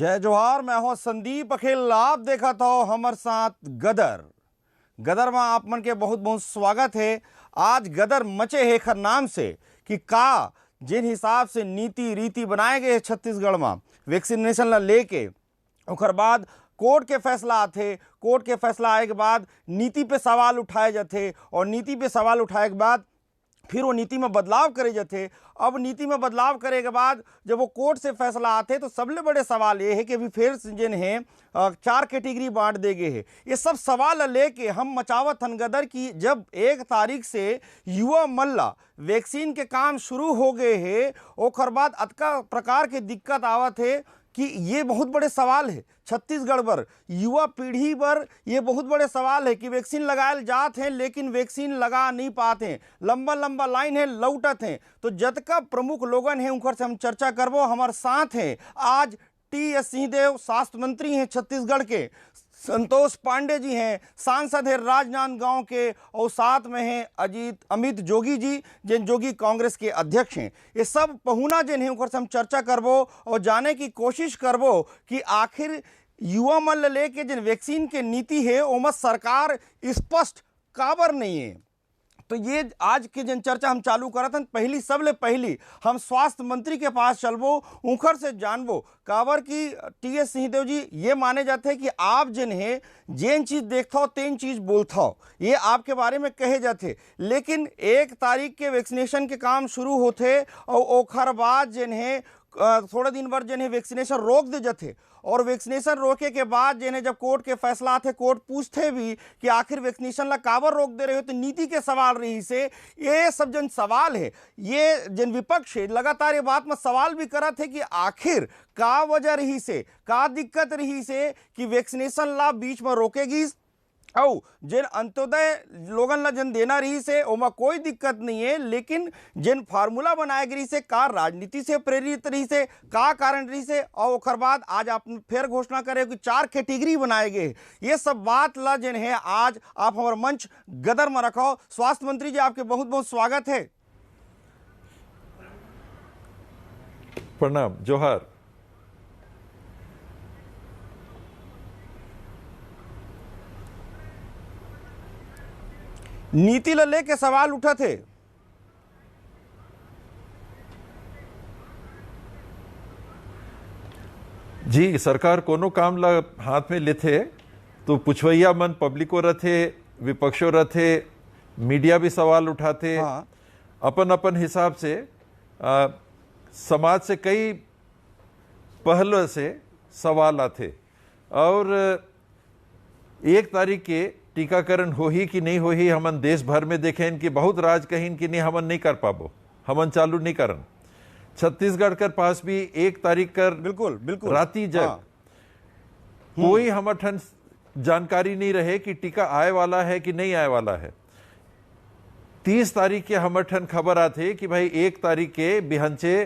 जय जोहार। मैं हूं संदीप अखिल। आप देखा था हमारे साथ गदर गदर में आप मन के बहुत बहुत स्वागत है। आज गदर मचे है खर नाम से कि का जिन हिसाब से नीति रीति बनाए गए छत्तीसगढ़ में वैक्सीनेशन ला लेके ओकर बाद कोर्ट के फैसला आते, कोर्ट के फैसला आए के बाद नीति पे सवाल उठाए जाते और नीति पे सवाल उठाए के बाद फिर वो नीति में बदलाव करे जाते। अब नीति में बदलाव करे के बाद जब वो कोर्ट से फैसला आते तो सबले बड़े सवाल ये है कि अभी फिर जिन है 4 कैटेगरी बांट दे गए हैं। ये सब सवाल लेके हम मचावत हन गदर की जब 1 तारीख से युवा मल्ला वैक्सीन के काम शुरू हो गए हैं ओकर बाद अतका प्रकार के दिक्कत आवत है कि ये बहुत बड़े सवाल है छत्तीसगढ़ पर, युवा पीढ़ी पर ये बहुत बड़े सवाल है कि वैक्सीन लगाए जाते हैं लेकिन वैक्सीन लगा नहीं पाते हैं, लंबा लंबा लाइन है, लौटत हैं। तो जतका प्रमुख लोगन हैं उनकर से हम चर्चा करबो। हमारे साथ हैं आज टी.एस. सिंहदेव, स्वास्थ्य मंत्री हैं छत्तीसगढ़ के, संतोष पांडे जी हैं, सांसद है राजनांदगांव के, और साथ में हैं अमित जोगी जी जिन जोगी कांग्रेस के अध्यक्ष हैं। ये सब पहुना जिन है से हम चर्चा करबो और जाने की कोशिश करबो कि आखिर युवा मन लेके जिन वैक्सीन के नीति है ओमा सरकार स्पष्ट काबर नहीं है। तो ये आज की जिन चर्चा हम चालू करत हन, पहली सबले पहली हम स्वास्थ्य मंत्री के पास चलबो, उनकर से जानबो काबर की टी.एस. सिंहदेव जी ये माने जाते हैं कि आप जिन है जेन चीज देखता हो तेन चीज बोलता हो, ये आपके बारे में कहे जाते। लेकिन 1 तारीख के वैक्सीनेशन के काम शुरू होते और ओखर बाद जिन है थोड़े दिन बाद जिन्हें वैक्सीनेशन रोक दे जाते और वैक्सीनेशन रोके के बाद जिन्हें जब कोर्ट के फैसला आते कोर्ट पूछते भी कि आखिर वैक्सीनेशन ला काबर रोक दे रहे हो, तो नीति के सवाल रही से ये सब जन सवाल है। ये जन विपक्ष है लगातार ये बात में सवाल भी करा थे कि आखिर का वजह रही से, का दिक्कत रही से कि वैक्सीनेशन ला बीच में रोकेगी और जिन अंत्योदय लोगन ला जन देना रही से ओमा कोई दिक्कत नहीं है, लेकिन जिन फार्मूला बनाए गई से का राजनीति से प्रेरित रही से, का कारण रही से, और ओकर बाद आज आप फिर घोषणा करे कि 4 कैटेगरी बनाए गए। ये सब बात ला जिन है आज आप हमारे मंच गदर में रखो। स्वास्थ्य मंत्री जी आपके बहुत बहुत स्वागत है। प्रणाम, जोहार। नीति ला लेके सवाल उठा थे, जी सरकार कोनो काम ला हाथ में लेते तो पुछवैया मन पब्लिको रथे, विपक्षो रथे, मीडिया भी सवाल उठाते। हाँ। अपन अपन हिसाब से समाज से कई पहलू से सवाल आते और 1 तारीख के टीकाकरण हो ही कि नहीं हो ही हमन देश भर में देखें इनकी बहुत राज कहीं कि नहीं हमन नहीं कर पाबो, हमन चालू नहीं करन। छत्तीसगढ़ कर पास भी 1 तारीख कर बिल्कुल बिल्कुल राती जग हाँ। कोई हमर ठन जानकारी नहीं रहे कि टीका आए वाला है कि नहीं आए वाला है। 30 तारीख के हमर ठन खबर आते कि भाई 1 तारीख के बिहंचे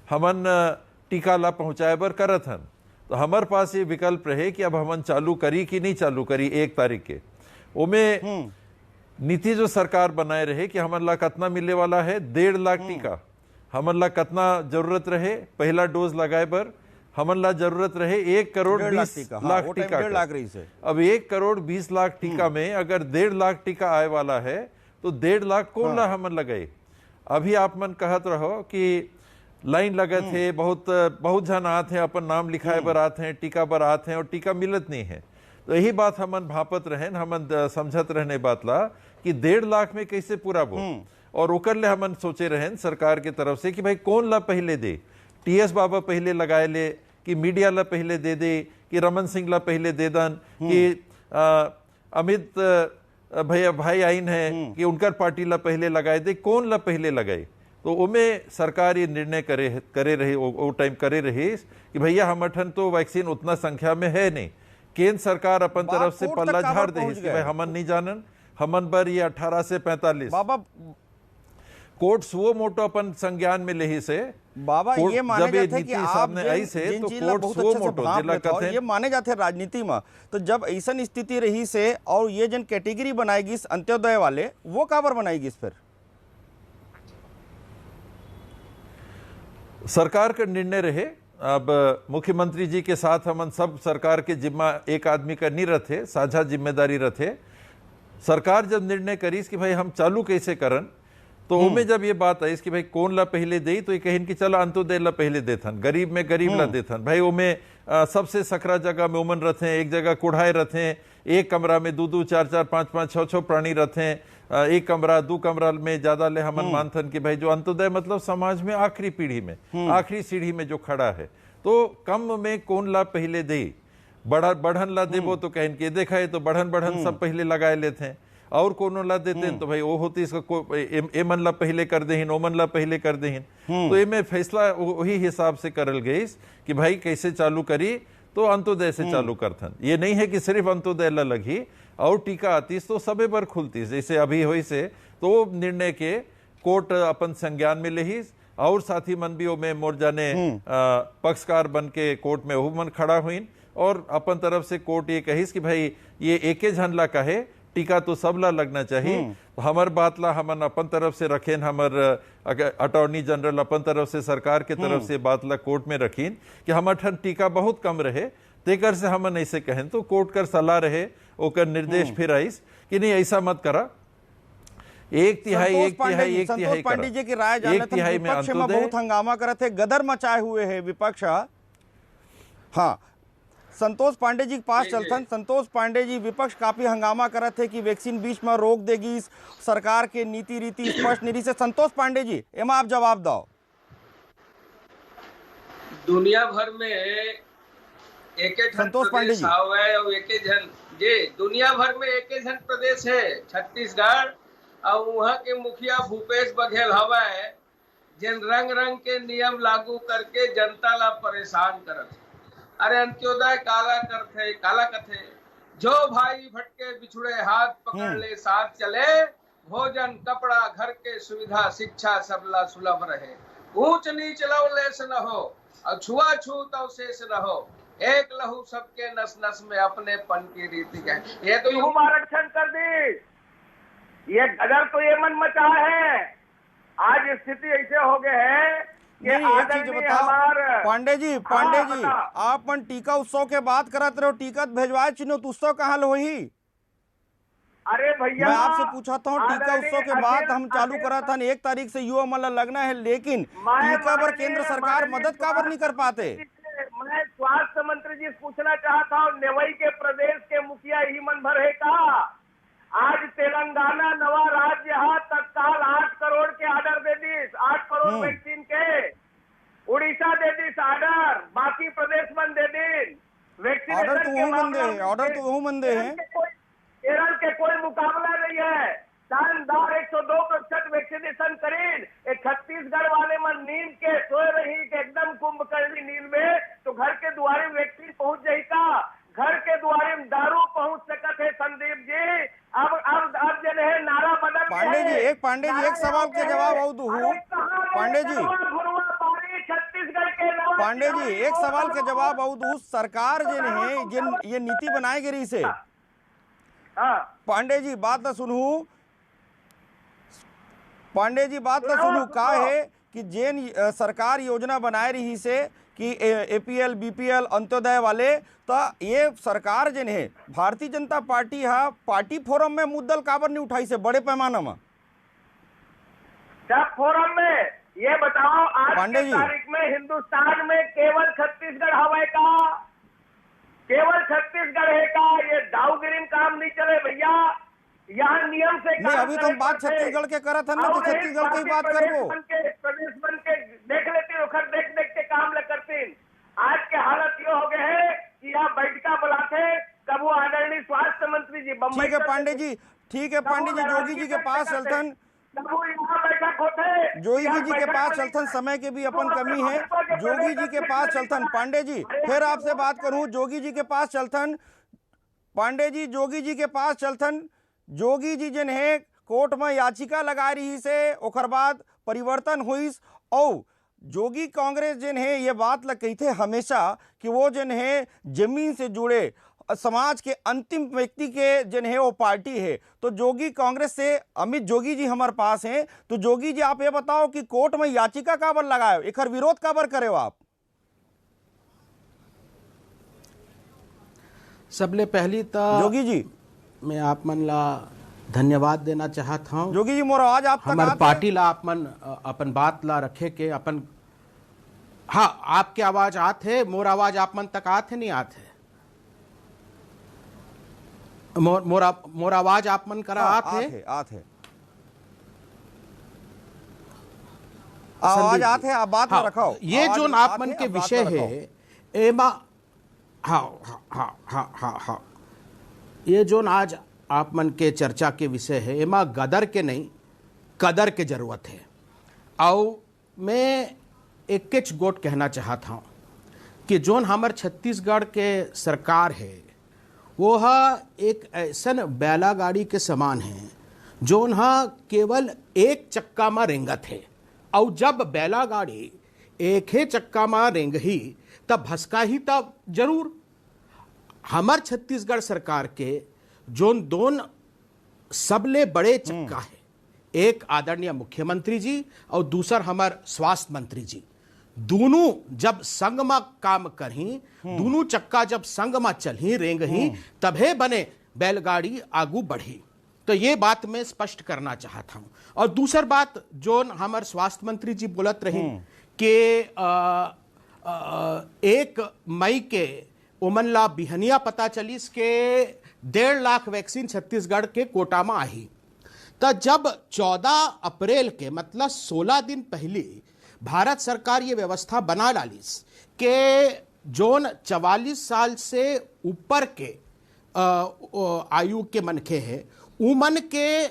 हमन टीका ला पहुंचाए बर करत हन। तो हमारे पास ये विकल्प रहे कि अब हमन चालू करी कि नहीं चालू करी 1 तारीख के। ओमे नीति जो सरकार बनाए रहे कि हमन ला कितना मिलने वाला है 1.5 लाख टीका, हमन ला कितना जरूरत रहे पहला डोज लगाए बर, हमन ला जरूरत रहे 1 करोड़ 20 लाख टीका। अब 1 करोड़ 20 लाख टीका में अगर 1.5 लाख टीका आए वाला है तो 1.5 लाख कौन ला हमन लगाए। अभी आप मन कहत रहो कि लाइन लगे थे, बहुत जन आते हैं अपन नाम लिखाए बर आते हैं, टीका बर आते हैं और टीका मिलत नहीं है। तो यही बात हमन भापत रहे, हमन समझत रहने बात ला कि 1.5 लाख में कैसे पूरा बो। और ओकर ले हमन सोचे रहे सरकार की तरफ से कि भाई कौन ला पहले दे, टी.एस. बाबा पहले लगाए ले कि मीडिया ला पहले दे दे कि रमन सिंह ला पहले दे दन कि अमित भैया भाई आइन है कि उनकर पार्टी ला पहले लगाए दे, कौन ला पहले लगाए। तो ओमे सरकार ये निर्णय करे रहे वो टाइम करे रहे कि भैया हमर ठन तो वैक्सीन उतना संख्या में है नहीं। केंद्र सरकार अपन तरफ से पल्ला झाड़ दे कि भाई हमन नहीं जानन, हमन बर ये 18 से 45 बाबा कोर्ट सुओ मोटो अपन संज्ञान में लेही से बाबा ये माने जाते हैं कि आप आई से तो कोर्ट सुओ मोटो जिला कथे ये माने जाते हैं राजनीति में। तो जब ऐसा स्थिति रही से और ये जन कैटेगरी बनाएगी अंत्योदय वाले वो काबर बनाएगी फिर सरकार का निर्णय रहे अब मुख्यमंत्री जी के साथ हमन सब सरकार के जिम्मा एक आदमी का नहीं रथे, साझा जिम्मेदारी रथे। सरकार जब निर्णय करीस कि भाई हम चालू कैसे करन, तो उनमें जब ये बात आई कि भाई कौन ला पहले दे, तो ये कहिन कि चला अंत्योदय ला पहले देथन, गरीब में गरीब ला देथन। भाई उमें सबसे सकरा जगह में उमन रथे, एक जगह कुढ़ाए रथे, एक कमरा में 2-2, 4-4, 5-5, 6-6 प्राणी रथे, एक कमरा 2 कमरा में ज्यादा ले हमन मानथन कि भाई जो अंत्योदय मतलब समाज में आखिरी पीढ़ी में, आखिरी सीढ़ी में जो खड़ा है, तो कम में कौन ला पहले दे, बढ़न ला देबो तो कहिन के देखा है तो बढ़न सब पहले लगाए लेते हैं, और कोनो ला देते हैं तो भाई वो होती इसका एमन ला पहले कर देहिन, ओमन ला पहले कर देहिन। तो एमे फैसला वही हिसाब से करल गई कि भाई कैसे चालू करी, तो अंत्योदय से चालू करथन। ये नहीं है कि सिर्फ अंत्योदय ला लगी और टीका आतीस तो सबे बर खुलती, जैसे अभी हुई से तो निर्णय के कोर्ट अपन संज्ञान में लेहिस, और साथी मन भी में मोर जाने पक्षकार बन के कोर्ट में वो मन खड़ा हुई, और अपन तरफ से कोर्ट ये कहिस कि भाई ये एके झन ला कहे, टीका तो सब ला लगना चाहिए। हमर बात ला हमन अपन तरफ से रखेन, हमर अटॉर्नी जनरल अपन तरफ से, सरकार के तरफ से बात ला कोर्ट में रखीन कि हमर ठन टीका बहुत कम रहे, तेकर से हमन ऐसे कहें, तो कोर्ट कर सलाह रहे, ओकर निर्देश फिर आइस कि नहीं ऐसा मत करा, एक तिहाई पांडे जी की राय जानना था। विपक्ष में बहुत हंगामा करे थे, गदर मचाए हुए है विपक्ष। हाँ, संतोष पांडे जी के पास चलथन। संतोष पांडे जी, विपक्ष काफी हंगामा करत थे कि वैक्सीन बीच में रोक देगी, सरकार के नीति रीति स्पष्ट नहीं से। संतोष पांडे जी, एमा आप जवाब दो। दुनिया भर में एक संतोष पांडे जी और एक जन जी, दुनिया भर में एक जन प्रदेश है छत्तीसगढ़, और वहाँ के मुखिया भूपेश बघेल हवाए, जिन रंग रंग के नियम लागू करके जनता ला परेशान करत। अरे अंत्योदय काला कथे, जो भाई भटके बिछुड़े हाथ पकड़ ले साथ चले, भोजन कपड़ा घर के सुविधा शिक्षा सबला सुलभ रहे, ऊंच नीच लवलेस न हो और छुआछूत अवशेष न हो, एक लहू सबके नस नस में अपने पन की रीति है। ये तो यूं आरक्षण कर दी, ये गदर तो ये मन मचा है। आज स्थिति ऐसे हो गए है कि एक चीज बताओ पांडे जी, आप मन टीका उत्सव के बात करत रहो, टीका भेजवाए चिन्ह तो उत्सव कहाँ लो ही? अरे भैया मैं आपसे पूछा था, टीका उत्सव के बाद हम चालू करा था 1 तारीख से युवा मन लगना है, लेकिन टीका पर केंद्र सरकार मदद काबर नहीं कर पाते? मैं स्वास्थ्य मंत्री जी से पूछना चाहता हूँ, नेवई के प्रदेश के मुखिया ही मन भर है का? आज तेलंगाना नवा राज्य तत्काल 8 करोड़ के ऑर्डर दे दी, 8 करोड़ वैक्सीन के। उड़ीसा दे दी ऑर्डर, बाकी प्रदेश मन दे दी वैक्सीनेशन। ऑर्डर तो वो मंदे हैं, केरल के कोई मुकाबला नहीं है। शानदार 102% वैक्सीनेशन करीन। छत्तीसगढ़ वाले मन नींद के सोए रही एकदम कुंभकर्णी नींद में, तो घर के द्वारे वैक्सीन पहुंच जाये का? घर के द्वारे में दारू पहुंच सकते है संदीप जी। अब जन है नारा बदल। पांडे जी एक सवाल के जवाब और दू। पांडे जी छत्तीसगढ़ के पांडे जी एक सवाल के जवाब और दू। सरकार जिन है जिन ये नीति बनाई गिरी से, पांडे जी बात न सुनू, पांडे जी बात न सुनू, का है कि जेन सरकार योजना बनाए रही से कि एपीएल बीपीएल अंत्योदय वाले, तो ये सरकार जिन है Bharatiya Janata party party forum में मुद्दल काबर नहीं उठाई से बड़े पैमाना में? जब फोरम में ये बताओ, आज की तारीख में हिंदुस्तान में केवल छत्तीसगढ़ हवा का, केवल छत्तीसगढ़ है का? ये दाऊगिरी काम नहीं चले भैया, यहाँ नियम से नहीं। अभी तो हम बात छत्तीसगढ़ के करा था ना, तो छत्तीसगढ़ की बात करो। प्रदेश बन के देख लेती, देख देख के काम ल करती। आज के हालत ये हो गए है कि यहाँ बैठका बुलाते, कब वो आदरणीय स्वास्थ्य मंत्री जी बम्बई। ठीक है पांडे जी, जोगी जी के पास चलथन, जोगी जी के पास चलथन, समय के भी अपन कमी है, जोगी जी के पास चलथन। पांडे जी फिर आपसे बात करूं, जोगी जी के पास चलथन। पांडे जी जोगी जी के पास चलथन। जोगी जी जिन है कोर्ट में याचिका लगा रही से, ओकर बाद परिवर्तन हुई, और जोगी कांग्रेस जिन है ये बात लग कही थे हमेशा कि वो जिन है जमीन से जुड़े समाज के अंतिम व्यक्ति के जिन है वो पार्टी है। तो जोगी कांग्रेस से अमित जोगी जी हमारे पास हैं, तो जोगी जी आप ये बताओ कि कोर्ट में याचिका काबर लगाए, एक विरोध काबर करे हो आप? सबले पहली तो जोगी जी, मैं आप मन ला धन्यवाद देना चाहता हूँ। जोगी जी मोर आवाज आप तक हमार आत है? पार्टी ला आप मन अपन बात ला रखे के अपन, हाँ आपके आवाज आत है, मोर आवाज आप मन तक आत है नहीं आत है? मोर आवाज आप मन करा हाँ, आत है? आत है। आवाज आत है, आप बात में हाँ, रखो। ये आवाज जो आत आप मन है, के आप बात विषय में है रखो। एमा, हाँ हाँ हाँ हाँ हाँ हाँ, ये जो आज आप मन के चर्चा के विषय है एमा गदर के नहीं कदर के जरूरत है। और मैं एक किच गोट कहना चाहता हूँ कि जोन हमार छत्तीसगढ़ के सरकार है वो एक ऐसन बैलागाड़ी के समान है जोन केवल एक चक्का में रेंगत है। और जब बैलागाड़ी एक ही चक्का में रेंग ही तब भसका ही तब जरूर। हमार छत्तीसगढ़ सरकार के जोन दोन सबले बड़े चक्का है, एक आदरणीय मुख्यमंत्री जी और दूसर हमार स्वास्थ्य मंत्री जी, दोनों जब संग में काम करही, दोनों चक्का जब संग में चलही रेंग ही तभे बने बैलगाड़ी आगू बढ़ी। तो ये बात मैं स्पष्ट करना चाहता हूं। और दूसर बात जो हमारे स्वास्थ्य मंत्री जी बोलत रही कि 1 मई के उमन ला बिहनिया पता चलिस के 1.5 लाख वैक्सीन छत्तीसगढ़ के कोटा में आई। तो जब 14 अप्रैल के मतलब 16 दिन पहले भारत सरकार ये व्यवस्था बना डालिस के जोन 44 साल से ऊपर के आयु के मनखे है उमन के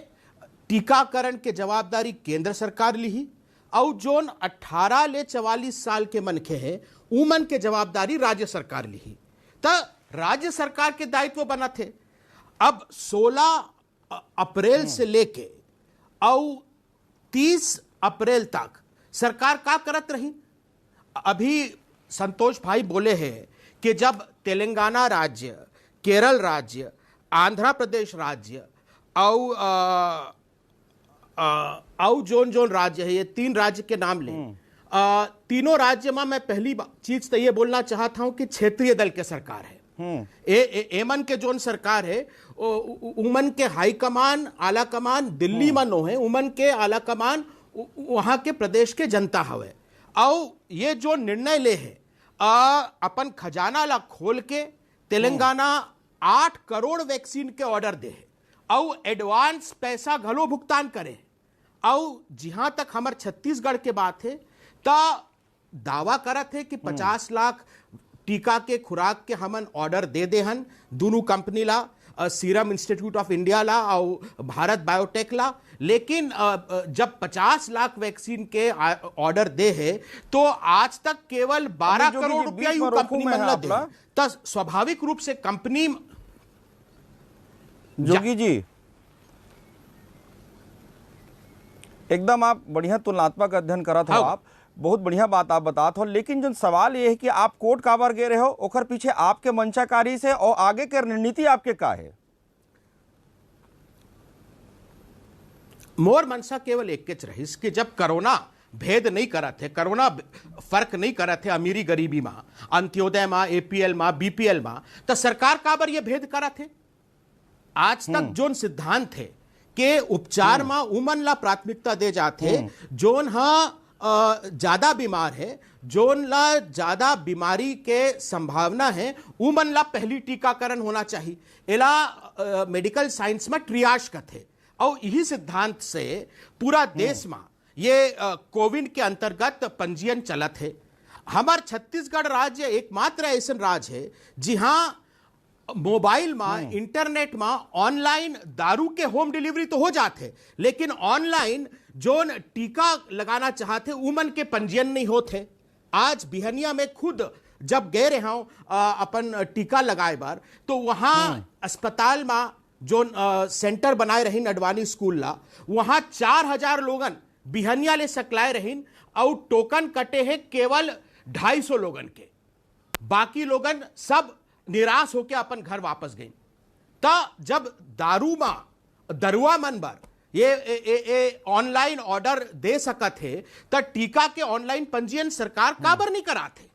टीकाकरण के जवाबदारी केंद्र सरकार ली और जोन 18 ले 44 साल के मनखे है उमन के जवाबदारी राज्य सरकार ली। तो राज्य सरकार के दायित्व बना थे। अब 16 अप्रैल से लेके और 30 अप्रैल तक सरकार का करत रही। अभी संतोष भाई बोले हैं कि जब तेलंगाना राज्य, केरल राज्य, आंध्र प्रदेश राज्य और जोन जोन राज्य है, ये 3 राज्य के नाम ले, तीनों राज्य में मैं पहली चीज तो ये बोलना चाहता हूं कि क्षेत्रीय दल के सरकार है। एमन के जोन सरकार है उमन के हाई कमान आला कमान दिल्ली में नो है, उमन के आला कमान वहां के प्रदेश के जनता हवे। और ये जो निर्णय ले है अपन खजाना ला खोल के तेलंगाना 8 करोड़ वैक्सीन के ऑर्डर दे है और एडवांस पैसा घलो भुगतान करे। और जहां तक हमारे छत्तीसगढ़ के बात है तो दावा करत है कि 50 लाख टीका के खुराक के हमन ऑर्डर दे देहन दोनों कंपनी ला, सीरम इंस्टीट्यूट ऑफ इंडिया ला और भारत बायोटेक ला। लेकिन जब 50 लाख वैक्सीन के ऑर्डर दे है तो आज तक केवल 12 करोड़ रुपया यू कंपनी मन दे। तो स्वाभाविक रूप से कंपनी जोगी जी एकदम आप बढ़िया तुलनात्मक अध्ययन करत हो, आप बहुत बढ़िया बात आप बात हो। लेकिन जो सवाल ये है कि आप कोर्ट काबर गे रहे हो, ओकर पीछे आपके मंशाकारी से और आगे के रणनीति आपके का है? मोर मनसा केवल एक के रही कि जब कोरोना भेद नहीं करा थे, कोरोना फर्क नहीं करा थे अमीरी गरीबी में, अंत्योदय में, एपीएल में, बीपीएल में, तो सरकार काबर ये भेद करा थे। आज तक जोन सिद्धांत थे के उपचार में उमन ला प्राथमिकता दे जाते जोन ज्यादा बीमार है, जोन ला ज्यादा बीमारी के संभावना है, उमन ला पहली टीकाकरण होना चाहिए। एला मेडिकल साइंस में ट्रियाज का थे। और यही सिद्धांत से पूरा देश में ये कोविन के अंतर्गत पंजीयन चलत है। हमार छत्तीसगढ़ राज्य एकमात्र ऐसा राज्य है जहां मोबाइल में, इंटरनेट में ऑनलाइन दारू के होम डिलीवरी तो हो जाते, लेकिन ऑनलाइन जो टीका लगाना चाहते उमन के पंजीयन नहीं होते। आज बिहनिया में खुद जब गए रहा हूं अपन टीका लगाए बार, तो वहां अस्पताल में जो सेंटर बनाए रही अडवाणी स्कूल ला, वहां 4000 लोगन बिहनिया ले सकलाए रहीन और टोकन कटे हैं केवल 250 लोगन के। बाकी लोगन सब निराश होकर अपन घर वापस गए। तो जब दरुआ मन बर ये ऑनलाइन ऑर्डर दे सकत है तो टीका के ऑनलाइन पंजीयन सरकार काबर नहीं कराते।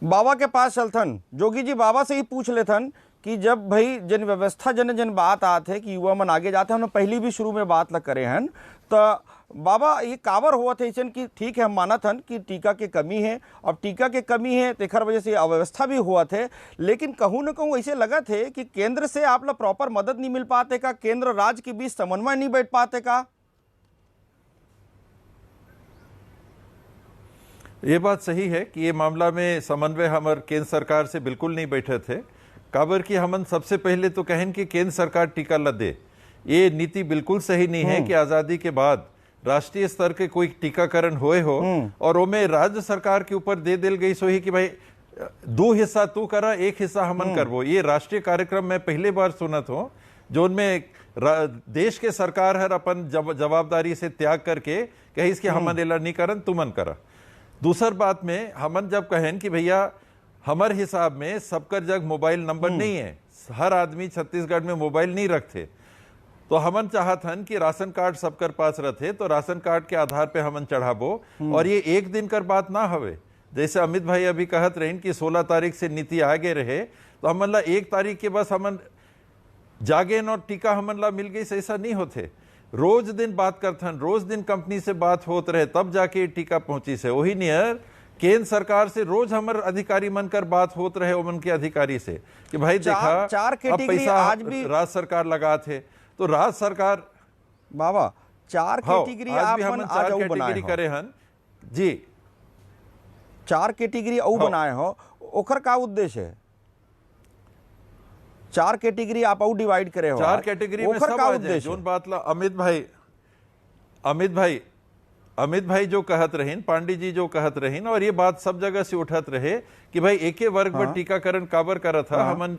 बाबा के पास चलथन, जोगी जी बाबा से ही पूछ लेथन कि जब भाई जन व्यवस्था जन बात आत है कि युवा मन आगे जाते हैं, हम पहली भी शुरू में बात ल करे हैं, तो बाबा ये काबर हुआ थे ऐसा कि ठीक है हम मानत हन कि टीका के कमी है, अब टीका के कमी है तेखर वजह से अव्यवस्था भी हुआ थे, लेकिन कहूँ न कहूँ ऐसे लगा थे कि केंद्र से आप ला प्रॉपर मदद नहीं मिल पाते का, केंद्र राज्य के बीच समन्वय नहीं बैठ पाते का? ये बात सही है कि ये मामला में समन्वय हमारे केंद्र सरकार से बिल्कुल नहीं बैठे थे। काबर की हमन सबसे पहले तो कहें कि केंद्र सरकार टीका ल दे, ये नीति बिल्कुल सही नहीं है कि आजादी के बाद राष्ट्रीय स्तर के कोई टीकाकरण होए हो और ओमे राज्य सरकार के ऊपर दे दिल गई सोही कि भाई 2 हिस्सा तू करा 1 हिस्सा हमन करवो। ये राष्ट्रीय कार्यक्रम में पहले बार सुनत हो जो उनमें देश के सरकार हर अपन जवाबदारी से त्याग करके कही इसके हमन एला नहीं करन तुमन करा। दूसर बात में हमन जब कहें कि भैया हमारे हिसाब में सबकर जग मोबाइल नंबर नहीं है, हर आदमी छत्तीसगढ़ में मोबाइल नहीं रखते, तो हमन चाहत हन कि राशन कार्ड सबकर पास रहते तो राशन कार्ड के आधार पे हमन चढ़ाबो और ये एक दिन कर बात ना हवे। जैसे अमित भाई अभी कहत रहे कि 16 तारीख से नीति आगे रहे तो हमन ला 1 तारीख के बस हमन जागेन और टीका हमन ला मिल गई, ऐसा नहीं होते। रोज दिन बात करथन, रोज दिन कंपनी से बात होत रहे तब जाके टीका पहुंची से। वही नियर केंद्र सरकार से रोज हमारे अधिकारी मन कर बात होत रहे उमन के अधिकारी से कि भाई देखा चार अब कैटेगरी पैसा आज भी राज्य सरकार लगा थे, तो राज्य सरकार बाबा 4 कैटेगरी आज भी आप हमन आज 4 बनाए कैटेगरी हो, करे हन जी, 4 कैटेगरी औ बनाए हो, ओकर का उद्देश्य है? 4 कैटेगरी आप और डिवाइड करे हो, 4 कैटेगरी में सब आ जाए। जोन बात ला अमित भाई जो कहत रहीन, पांडे जी जो कहत रहीन, और ये बात सब जगह से उठत रहे कि भाई एके वर्ग पर टीकाकरण काबर करा था, हमन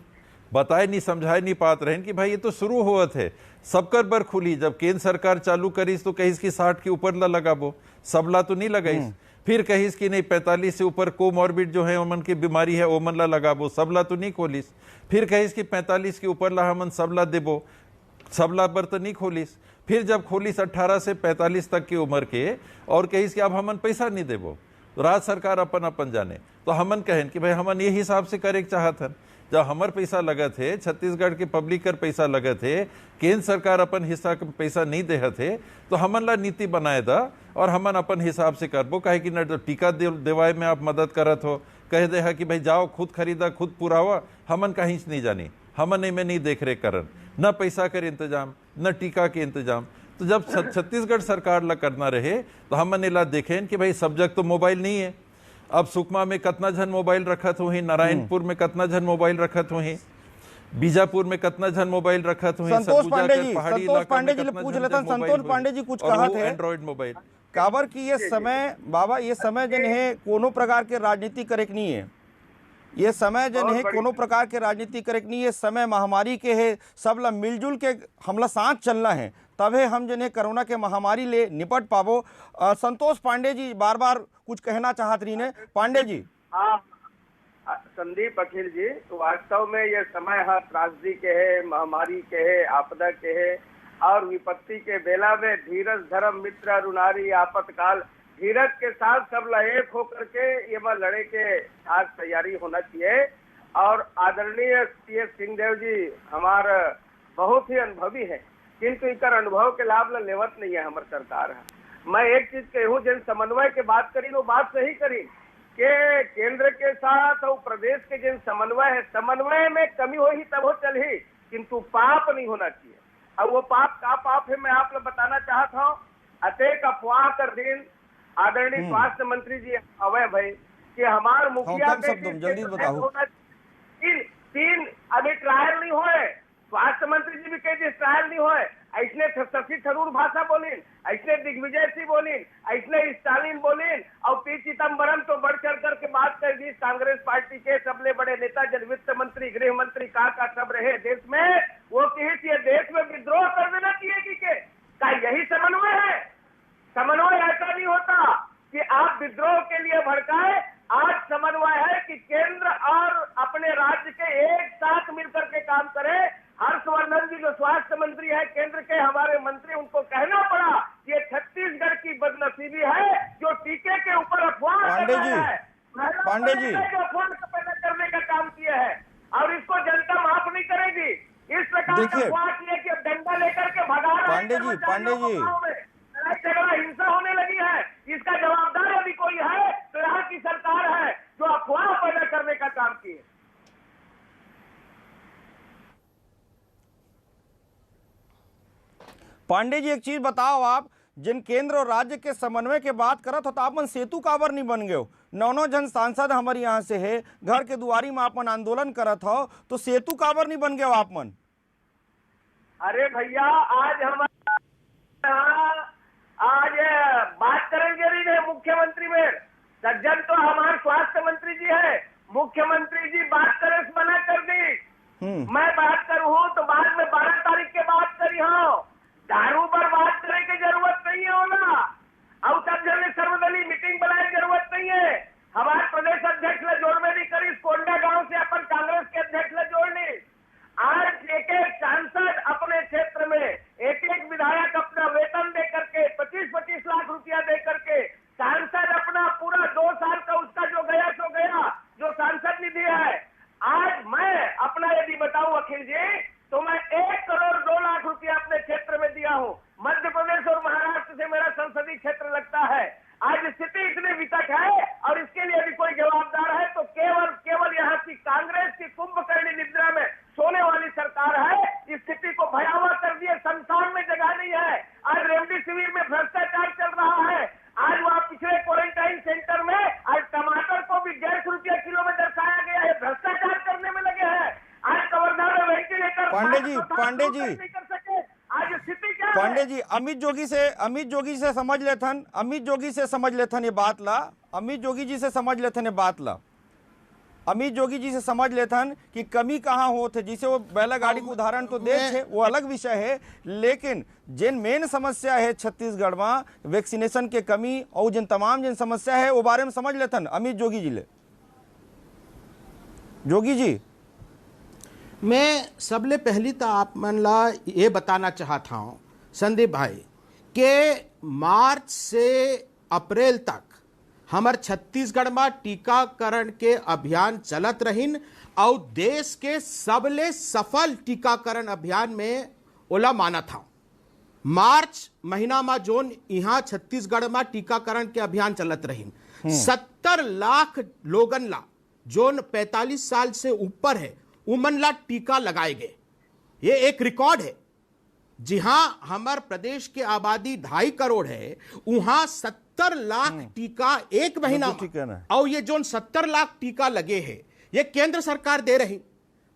बताए नहीं समझाए नहीं पात रहे कि भाई ये तो शुरू हुआ थे सबकर बर खुली, जब केंद्र सरकार चालू करीस तो कहीस की 60 के ऊपर ला लगाबो, सबला तो नहीं लगाईस, फिर कहीस की नहीं 45 से ऊपर कोमॉर्बिड जो है ओमन की बीमारी है ओमन ला लगाबो, सबला तो नहीं खोलिस, फिर कहीस की 45 के ऊपर ला हमन सबला देबो, सबला पर तो नहीं खोलिस, फिर जब खोलिस 18 से 45 तक की उम्र के और कहीस कि अब हमन पैसा नहीं देबो, तो राज्य सरकार अपन अपन जाने। तो हमन कहें कि भाई हमन ये हिसाब से करे चाहत हन, जब हमार पैसा लगे थे, छत्तीसगढ़ के पब्लिक कर पैसा लगे थे, केंद्र सरकार अपन हिस्सा का पैसा नहीं दे थे, तो हमन ला नीति बनाए दा और हमन अपन हिसाब से करबो। काहे कि न तो टीका देवाए में आप मदद करत हो, कह दे कि भाई जाओ खुद खरीदा खुद पुरावा, हमन कहीं से नहीं जानी, हमन में नहीं देख रेख करन, न पैसा कर इंतजाम न टीका के इंतजाम। तो जब छत्तीसगढ़ सरकार ला करना रहे तो हमन ला देखें कि भाई सब जग तो मोबाइल नहीं है, अब सुकमा में कितना जन मोबाइल रखत हुई, नारायणपुर में कितना जन मोबाइल रखत हुई, बीजापुर में कितना जन मोबाइल रखत हुई, संतोष पांडे जी पूछ लेता, संतोष पांडे जी कुछ कहा थे एंड्रॉइड मोबाइल काबर की ये समय बाबा, ये समय जन है कोनो प्रकार के राजनीति करे नहीं है, ये समय जन है कोनो प्रकार के राजनीति करे नहीं है, समय महामारी के है, सब ला मिलजुल के हमला साथ चलना है, तबे हम जन है कोरोना के महामारी ले निपट पाबो। संतोष पांडे जी बार बार कुछ कहना चाहत रही ने, पांडे जी। हाँ संदीप अखिल जी, तो वास्तव में ये समय है त्रासदी के है, महामारी के है, आपदा के है, और विपत्ति के बेला में धीरज धर्म मित्र अरुणारी आपातकाल, धीरज के साथ सब एक होकर के ये लड़े के आज तैयारी होना चाहिए। और आदरणीय CS सिंहदेव जी हमारे बहुत ही अनुभवी है, किंतु इकर अनुभव के लाभ लेवत नहीं है हमारे सरकार है। मैं एक चीज कहूँ, जिन समन्वय के बात करी वो बात सही करी के केंद्र के साथ और प्रदेश के जिन समन्वय है, समन्वय में कमी हो ही तब हो चल ही, किंतु पाप नहीं होना चाहिए। अब वो पाप का पाप है मैं आप लोग बताना चाहता हूँ। अतेक अफवाह कर दिन आदरणीय स्वास्थ्य मंत्री जी अवय भाई कि हमारे मुखिया जल्दी बताओ, तीन अभी ट्रायल नहीं हुए, स्वास्थ्य मंत्री जी भी कहते ट्रायल नहीं हुए, ऐसने शशि थरूर भाषा बोलीन, ऐसने दिग्विजय सिंह बोलीन, ऐसने स्टालिन बोलीन, और पी चिदम्बरम तो बढ़ चढ़ करके बात कर दी। कांग्रेस पार्टी के सबले बड़े नेता जन वित्त मंत्री गृह मंत्री का सब रहे देश में, वो कही देश में विद्रोह कर देना चाहिए कि क्या यही समन्वय है? समन्वय ऐसा नहीं होता कि आप विद्रोह के लिए भड़काए। आज समन्वय है कि केंद्र और अपने राज्य के एक साथ मिलकर के काम करें। हर्षवर्धन जी जो स्वास्थ्य मंत्री है केंद्र के, हमारे मंत्री, उनको कहना पड़ा कि ये छत्तीसगढ़ की बदनसीबी है जो टीके के ऊपर अफवाह कर रहा है। पांडे जी। अफवाह पैदा करने का काम किया है और इसको जनता माफ नहीं करेगी। इस प्रकार का देखिए, अफवाह किए कि अब डंडा लेकर के भगा रहे हैं पांडे जी, कर्मचारियों को पांडे जी। गाँव में। लड़ाई झगड़ा हिंसा होने लगी है, इसका जवाबदार यदि कोई है तो यहाँ की सरकार है जो अफवाह पैदा करने का काम की है। पांडे जी, एक चीज बताओ, आप जिन केंद्र और राज्य के समन्वय के बात करत हो तो आपन सेतु काबर नहीं बन गए हो? नौ जन सांसद हमारे यहाँ से है, घर के दुआरी में आपन आंदोलन करत हो, तो सेतु काबर नहीं बन गए हो आपमन? अरे भैया, आज हमारे आज बात करेंगे नहीं मुख्यमंत्री में, सज्जन तो हमारे स्वास्थ्य मंत्री जी है, मुख्यमंत्री जी बात करे मना कर दी। मैं बात करूँ तो बाद में 12 तारीख के बात करी हूँ। दारू पर बात करने की जरूरत नहीं है होना, और सब जगह सर्वदलीय मीटिंग बनाने की जरूरत नहीं है। हमारे प्रदेश अध्यक्ष ने जोड़ में नहीं करी, कोंडा गांव से अपन कांग्रेस के अध्यक्ष ने जोड़नी। आज एक एक सांसद अपने क्षेत्र में एक एक विधायक अपना वेतन दे करके 25-25 लाख रुपया दे करके सांसद अपना पूरा 2 साल का उसका जो गया सो गया, जो सांसद निधि है। आज मैं अपना यदि बताऊं अखिल जी, तो मैं 1 करोड़ 2 लाख रुपया अपने क्षेत्र में दिया हूं। मध्य प्रदेश और महाराष्ट्र से मेरा संसदीय क्षेत्र लगता है। आज स्थिति इतनी विकट है और इसके लिए यदि कोई जवाबदार है तो केवल यहाँ की कांग्रेस की कुंभकर्णी निद्रा में सोने वाली सरकार है। इस स्थिति को भयावह कर दिए, संसार में जगह नहीं है। आज रेमडेसिविर में भ्रष्टाचार चल रहा है। आज वहाँ पिछले क्वारंटाइन सेंटर में आज टमाटर को भी 150 रुपया किलो में दर्शाया गया है, भ्रष्टाचार करने में लगे हैं। आज कवर्धा में वेंटिलेटर पांडे जी, पांडे जी, नहीं कर सके। आज स्थिति क्या पांडे है? जी, अमित जोगी से समझ लेथन, अमित जोगी से समझ लेथन ये बात ला, अमित जोगी जी से समझ लेथन ये बात ला, अमित जोगी जी से समझ लेथन कि कमी कहाँ होते। जिसे वो बैलगाड़ी को उदाहरण तो दे छे, वो अलग विषय है, लेकिन जिन मेन समस्या है छत्तीसगढ़ में वैक्सीनेशन के कमी और जिन तमाम जिन समस्या है वो बारे में समझ लेथन अमित जोगी जी ले। जोगी जी, मैं सबले पहली तो आप मन ला ये बताना चाहता हूं संदीप भाई कि मार्च से अप्रैल तक हमार छत्तीसगढ़ में टीकाकरण के अभियान चलत रहिन और देश के सबले सफल टीकाकरण अभियान में ओला माना था। मार्च महीना में जोन यहाँ छत्तीसगढ़ में टीकाकरण के अभियान चलत रहिन 70 लाख लोगन ला जोन 45 साल से ऊपर है उमन ला टीका लगाए गए। ये एक रिकॉर्ड है। जी हां, हमारे प्रदेश की आबादी 2.5 करोड़ है, वहां 70 लाख टीका एक महीना में, और ये जोन 70 लाख टीका लगे हैं ये केंद्र सरकार दे रही।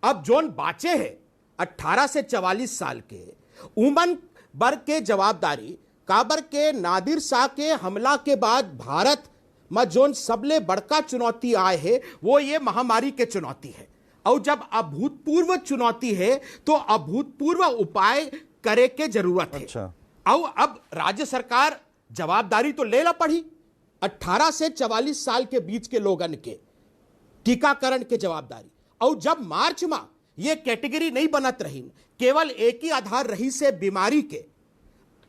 अब जोन बाचे है 18 से 44 साल के उमन वर्ग के जवाबदारी काबर के नादिर शाह के हमला के बाद भारत में जोन सबले बड़का चुनौती आए है वो ये महामारी के चुनौती है। और जब अभूतपूर्व चुनौती है तो अभूतपूर्व उपाय करे के जरूरत है। अच्छा। और अब राज्य सरकार जवाबदारी तो लेना पड़ी 18 से 44 साल के बीच के लोगन के टीकाकरण के जवाबदारी। और जब मार्च में ये कैटेगरी नहीं बनत रही, केवल एक ही आधार रही से बीमारी के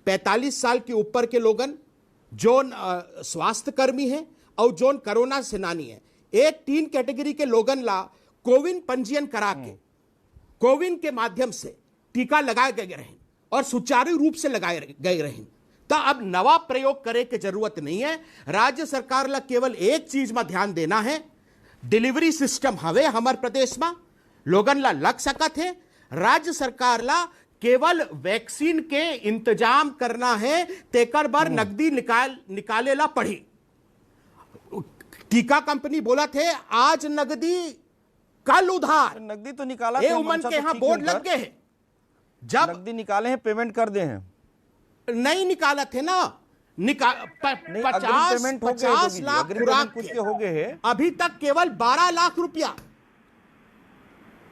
45 साल के ऊपर के लोगन जोन स्वास्थ्य कर्मी है और जोन कोरोना सेनानी है, एक 3 कैटेगरी के लोगन ला कोविन पंजीयन करा के कोविन के माध्यम से टीका लगाए गए रहे और सुचारू रूप से लगाए गए रहे। तो अब नवा प्रयोग करे की जरूरत नहीं है। राज्य सरकार ला केवल एक चीज में ध्यान देना है, डिलीवरी सिस्टम हवे हमारे प्रदेश में लोगन ला लग सकत है। राज्य सरकार ला केवल वैक्सीन के इंतजाम करना है, तेकर बार नकदी निकाले ला पड़ी। टीका कंपनी बोला थे आज नकदी कल उधार, नकदी तो निकाला ये उमन के यहाँ बोर्ड लग गए हैं। जब नकदी निकाले हैं, पेमेंट कर दे हैं, नहीं निकाला थे ना, 50 लाख खुराक कुछ हो गए हैं, अभी तक केवल 12 लाख रुपया।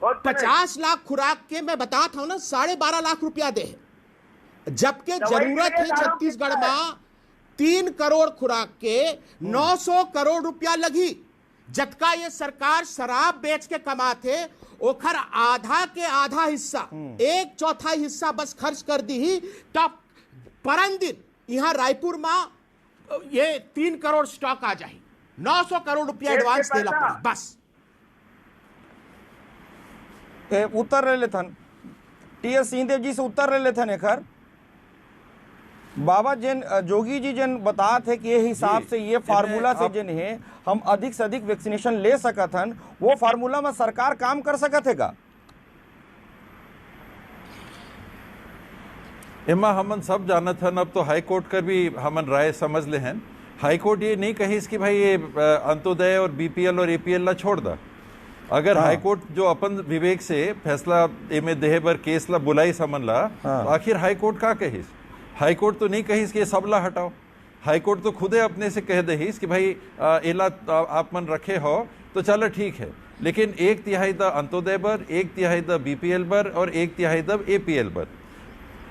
50 लाख खुराक के मैं बताता हूं ना 12.5 लाख रुपया दे, जबकि जरूरत है छत्तीसगढ़ में 3 करोड़ खुराक के 900 करोड़ रुपया लगी। जबका ये सरकार शराब बेच के कमाते ओखर आधा के आधा हिस्सा, 1/4 हिस्सा बस खर्च कर दी ही। तब परन दिन यहाँ रायपुर में ये 3 करोड़ स्टॉक आ जाए। 900 करोड़ रुपया देश के एडवांस देला पैसा। पड़ी बस। उत्तर ले लेथन टी.एस. सिंहदेव जी से उत्तर ले लेथन एकर बाबा जिन जोगी जी जिन बता थे कि ये हिसाब से ये फार्मूला से जिन है हम अधिक से अधिक वैक्सीनेशन ले सकत हन, वो फार्मूला में सरकार काम कर सकत है का? एमा हमन सब जानत हन, अब तो हाई कोर्ट कर भी हमन राय समझ ले हैं। हाई कोर्ट ये नहीं कही कि भाई ये अंत्योदय और बीपीएल और एपीएल ला छोड़ दा। अगर हाई कोर्ट जो अपन विवेक से फैसला एमे देहे बर केस ला बुलाई समन ला, तो आखिर हाई कोर्ट का कहिस? हाई कोर्ट तो नहीं कहिस कि ये सब ला हटाओ। हाई कोर्ट तो खुदे अपने से कह दहिस कि भाई एला आप मन रखे हो तो चलो ठीक है, लेकिन 1/3 द अंत्योदय बर, 1/3 द बीपीएल बर और 1/3 द एपीएल बर।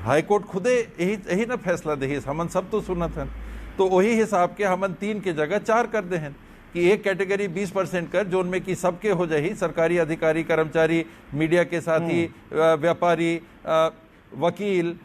हाई कोर्ट खुदे यही ना फैसला दहिस, हमन सब तो सुनत हन। तो वही हिसाब के हमन 3 के जगह 4 कर दे हैं कि एक कैटेगरी 20% कर, जो उनमें कि सबके हो जाही, सरकारी अधिकारी, कर्मचारी, मीडिया के साथी, व्यापारी, वकील,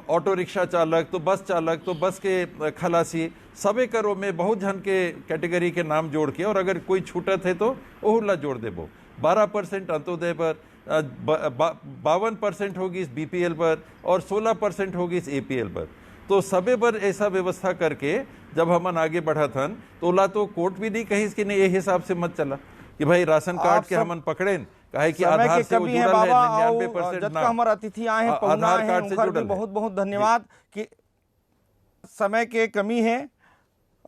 ऑटो रिक्शा चालक, तो बस चालक, तो बस के खलासी, सबे करो में बहुत जन के कैटेगरी के नाम जोड़ के, और अगर कोई छूटत है तो ओहुला जोड़ देबो। 12% अंत्योदय पर, 52% होगी इस बीपीएल पर और 16% होगी इस एपीएल पर। तो सबे पर ऐसा व्यवस्था करके जब हमन आगे बढ़ा थन, तो ओला तो कोर्ट भी नहीं कही कि नहीं ये हिसाब से मत चला कि भाई राशन कार्ड के हमन पकड़ेन, काहे कि आधार से वो जुड़ल है 99% ना। हमारे अतिथि आए हैं, आधार कार्ड से जुड़ल है। बहुत बहुत धन्यवाद कि समय के कमी है,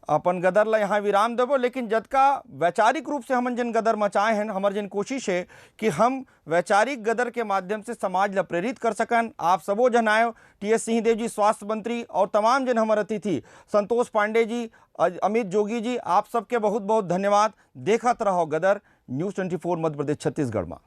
अपन गदर ला यहाँ विराम देवो। लेकिन जद का वैचारिक रूप से हमन जिन गदर मचाए हैं, हमार जिन कोशिश है कि हम वैचारिक गदर के माध्यम से समाज ला प्रेरित कर सकन। आप सबो जन आयो, टी.एस. सिंहदेव जी स्वास्थ्य मंत्री और तमाम जन हमारे अतिथि, संतोष पांडे जी, अमित जोगी जी, आप सबके बहुत बहुत धन्यवाद। देखत रहो गदर न्यूज़ 24 मध्य प्रदेश छत्तीसगढ़ में।